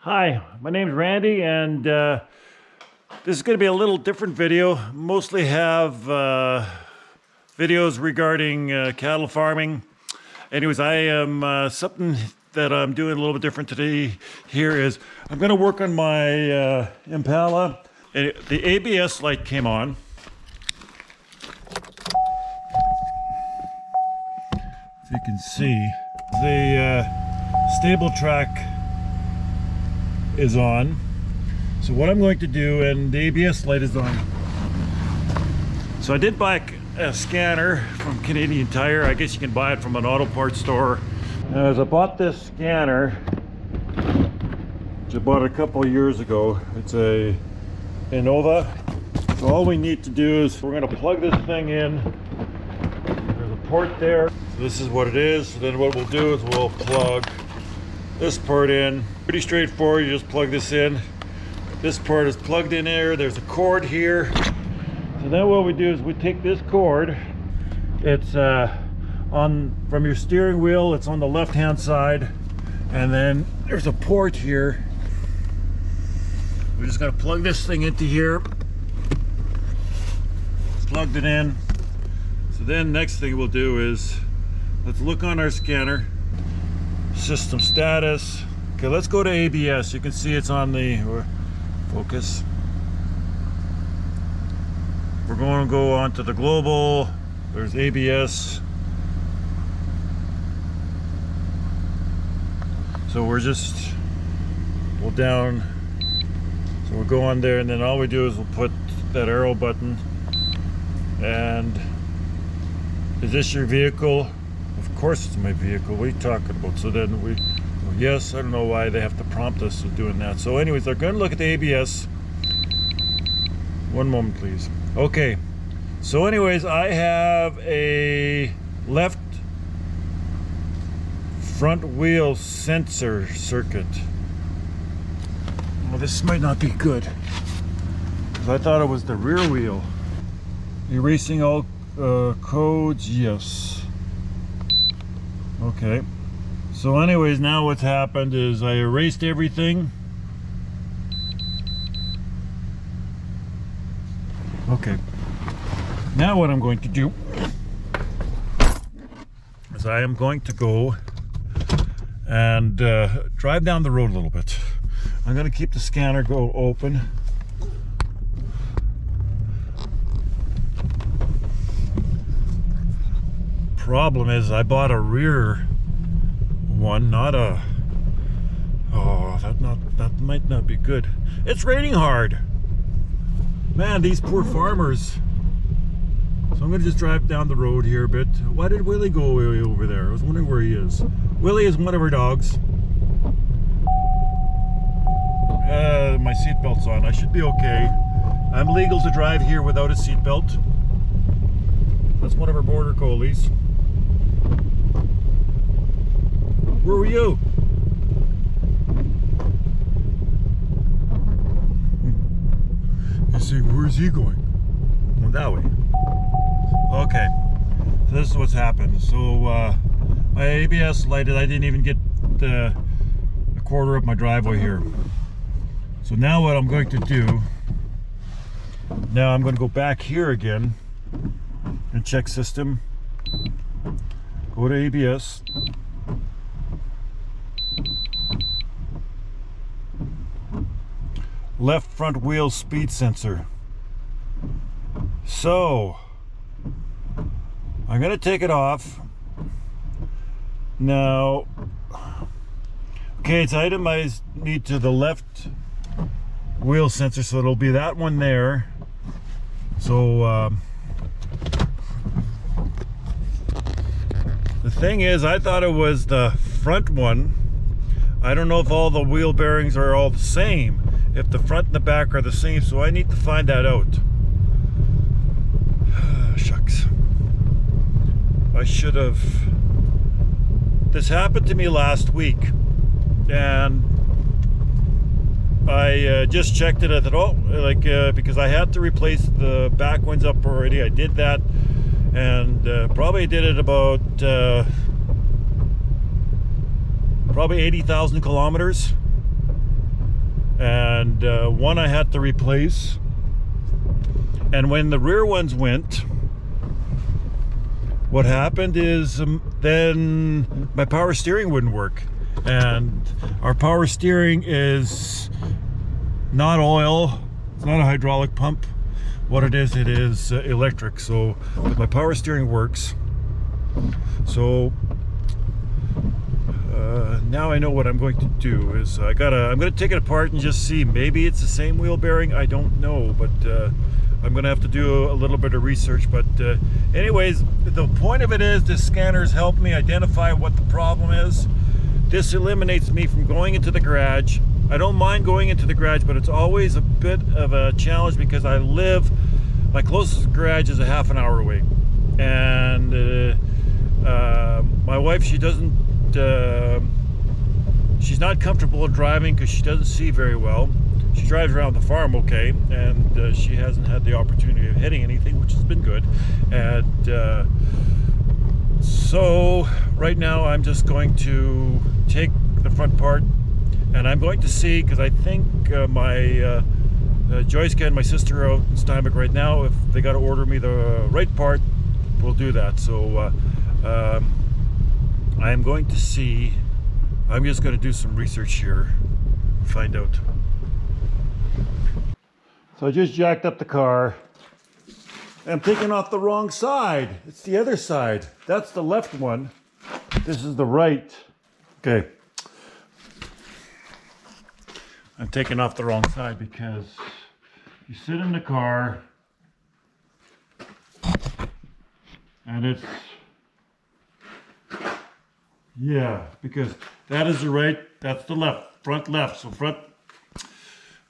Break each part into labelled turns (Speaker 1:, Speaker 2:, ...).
Speaker 1: Hi, my name's Randy, and this is going to be a little different video. Mostly have videos regarding cattle farming. Anyways, I am something that I'm doing a little bit different today here is I'm going to work on my Impala. And the ABS light came on. If you can see, the stable track is on. So what I'm going to do, and the ABS light is on. So I did buy a scanner from Canadian Tire. I guess you can buy it from an auto parts store. As I bought this scanner, which I bought a couple of years ago, it's a Innova. So all we need to do is we're going to plug this thing in. There's a port there. So this is what it is. So then what we'll do is we'll plug this part in. Pretty straightforward. You just plug this in. This part is plugged in there. There's a cord here. So then what we do is we take this cord. It's on from your steering wheel. It's on the left hand side, and then there's a port here. We just got to plug this thing into here. Plugged it in. So then next thing we'll do is let's look on our scanner. System status. Okay, let's go to ABS. You can see it's on the focus. We're going to go on to the global. There's ABS. So we'll down. So we'll go on there, and then all we do is we'll put that arrow button. And is this your vehicle? Of course it's my vehicle. What are you talking about? So then well, yes, I don't know why they have to prompt us with doing that. So anyways, they're going to look at the ABS. One moment, please. Okay. So anyways, I have a left front wheel sensor circuit. Well, this might not be good, because I thought it was the rear wheel. Erasing all codes, yes. Okay, so anyways, now what's happened is I erased everything. Okay, now what I'm going to do is I am going to go and drive down the road a little bit. I'm going to keep the scanner open. Problem is I bought a rear one, not a that might not be good. It's raining hard, man. These poor farmers. So I'm gonna just drive down the road here a bit. Why did Willie go way over there? I was wondering where he is. Willie is one of our dogs. My seatbelt's on. I should be okay. I'm legal to drive here without a seatbelt. That's one of our border collies. Where were you? You see, where's he going? Well, that way. Okay, so this is what's happened. So my ABS lighted. I didn't even get a quarter of my driveway here. So now what I'm going to do, now I'm going to go back here again and check system. Go to ABS. Left front wheel speed sensor. So I'm going to take it off. Now, okay, it's itemized me to the left wheel sensor, so it'll be that one there. So the thing is, I thought it was the front one. I don't know if all the wheel bearings are all the same, if the front and the back are the same, so I need to find that out. Shucks. I should have. This happened to me last week, and I just checked it. I thought, oh, like because I had to replace the back ones up already. I did that, and probably did it about probably 80,000 kilometers. and one I had to replace. And when the rear ones went, what happened is then my power steering wouldn't work. And our power steering is not oil, it's not a hydraulic pump. What it is electric. So but my power steering works. So now I know what I'm going to do is I'm going to take it apart and just see. Maybe it's the same wheel bearing, I don't know, but I'm going to have to do a little bit of research. But anyways, the point of it is this scanner's helped me identify what the problem is. This eliminates me from going into the garage. I don't mind going into the garage, but it's always a bit of a challenge because my closest garage is a half an hour away. And my wife, she's not comfortable driving because she doesn't see very well. She drives around the farm okay, and she hasn't had the opportunity of hitting anything, which has been good. And so right now I'm just going to take the front part, and I'm going to see, because I think my Joyska and my sister are out in Steinbeck right now. If they got to order me the right part, we'll do that. So I'm going to see. I'm just going to do some research here, find out. So I just jacked up the car. I'm taking off the wrong side. It's the other side. That's the left one. This is the right. Okay. I'm taking off the wrong side because you sit in the car and it's, yeah, because that is the right, that's the left, front left. So front,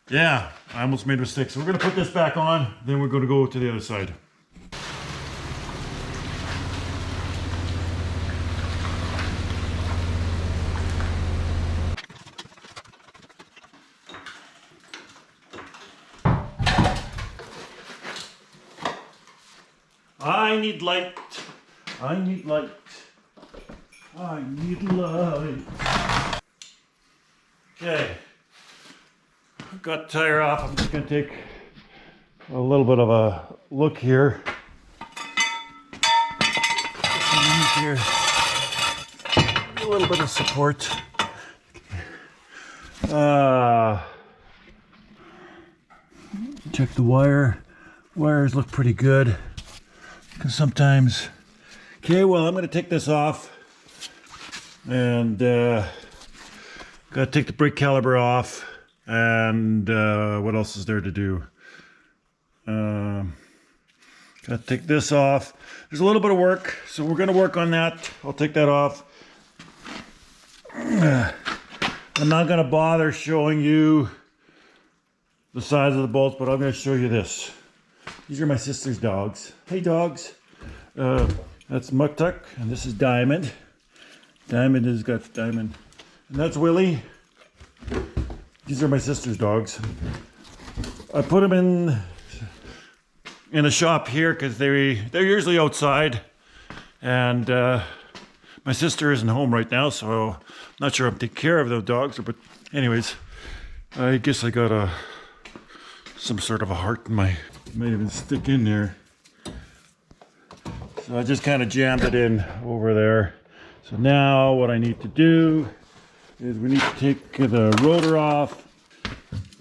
Speaker 1: yeah, I almost made a mistake. So we're going to put this back on, then we're going to go to the other side. I need light. I need light. I need light. Okay. Got the tire off. I'm just going to take a little bit of a look here. Here. A little bit of support. Check the wire. Wires look pretty good. Because sometimes, okay, well, I'm going to take this off, and got to take the brake caliper off, and what else is there to do? Got to take this off. There's a little bit of work, so we're going to work on that. I'll take that off. I'm not going to bother showing you the size of the bolts, but I'm going to show you this. These are my sister's dogs. Hey, dogs. That's Muktuk, and this is Diamond. Diamond has got Diamond. And that's Willie. These are my sister's dogs. I put them in a shop here because they're usually outside. And my sister isn't home right now, so I'm not sure I'm taking care of those dogs. But anyways, I guess I got some sort of a heart in my... Might even stick in there. So I just kind of jammed it in over there. So now what I need to do is we need to take the rotor off.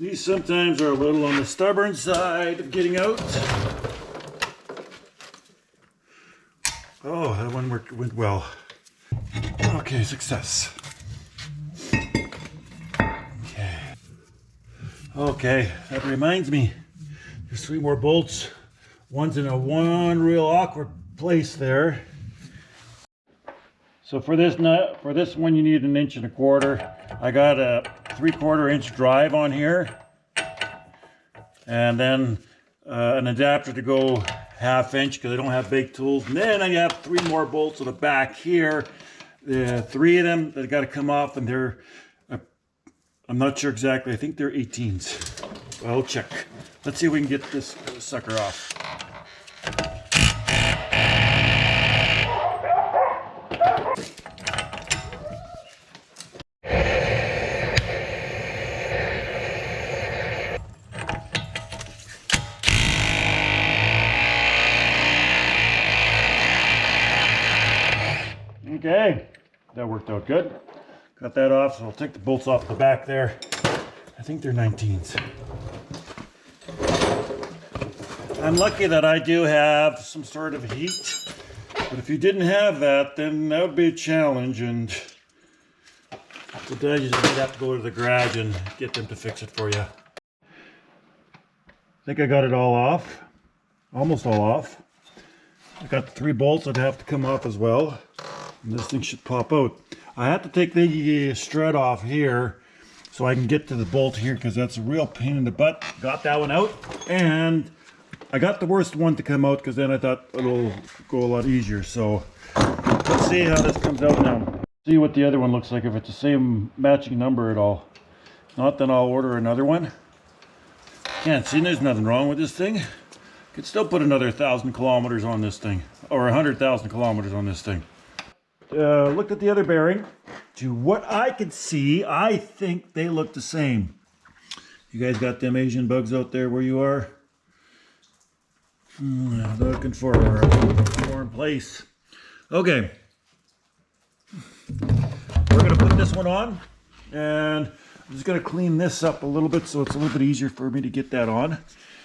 Speaker 1: These sometimes are a little on the stubborn side of getting out. Oh, that one went well. Okay, success. Okay, that reminds me. There's 3 more bolts. One's in one real awkward place there. So for this nut, for this one, you need 1.25 inches. I got a 3/4 inch drive on here, and then an adapter to go 1/2 inch because I don't have big tools. And then I have 3 more bolts at the back here. 3 of them that got to come off, and they're I'm not sure exactly. I think they're 18s. I'll check. Let's see if we can get this sucker off. Okay, that worked out good. Got that off, so I'll take the bolts off the back there. I think they're 19s. I'm lucky that I do have some sort of heat, but if you didn't have that, then that would be a challenge, and so then you just have to go to the garage and get them to fix it for you. I think I got it all off, almost all off. I got the 3 bolts that have to come off as well, and this thing should pop out. I have to take the strut off here so I can get to the bolt here, because that's a real pain in the butt. Got that one out, and I got the worst one to come out because then I thought it'll go a lot easier. So let's see how this comes out now. See what the other one looks like, if it's the same matching number at all. If not, then I'll order another one. Can't see, there's nothing wrong with this thing. Could still put another 1,000 kilometers on this thing, or 100,000 kilometers on this thing. Looked at the other bearing. To what I can see, I think they look the same. You guys got them Asian bugs out there where you are? Looking for a foreign place. Okay. We're going to put this one on, and I'm just going to clean this up a little bit so it's a little bit easier for me to get that on.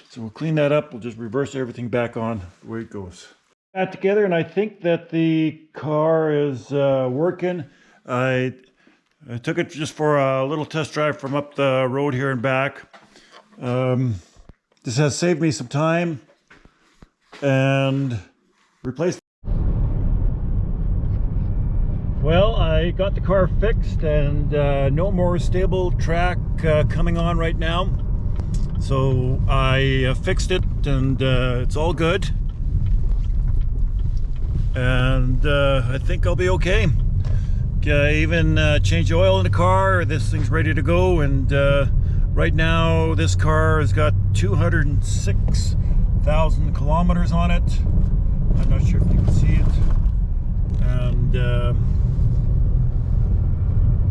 Speaker 1: So we'll clean that up. We'll just reverse everything back on the way it goes. That together, and I think that the car is working. I took it just for a little test drive from up the road here and back. This has saved me some time and replaced. Well, I got the car fixed, and no more stable track coming on right now. So I fixed it, and it's all good. And I think I'll be okay. Even changed the oil in the car. This thing's ready to go, and right now this car has got 206,000 kilometers on it. I'm not sure if you can see it. And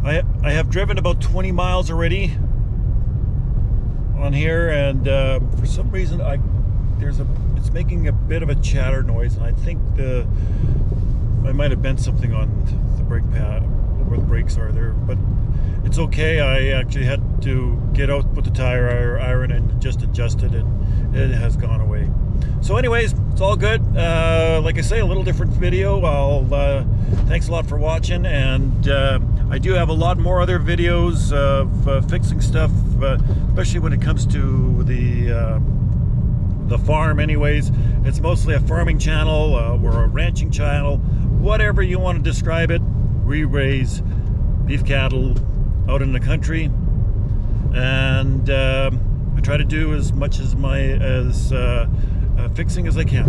Speaker 1: I have driven about 20 miles already on here, and for some reason it's making a bit of a chatter noise, and I think I might have bent something on the brake pad where the brakes are there, but it's okay. I actually had to get out, put the tire iron, and just adjust it, and it has gone away. So anyways, it's all good. Like I say, a little different video. Thanks a lot for watching, and I do have a lot more other videos of fixing stuff, especially when it comes to the farm. Anyways, it's mostly a farming channel or a ranching channel, whatever you want to describe it. We raise beef cattle out in the country, and I try to do as much as fixing as I can.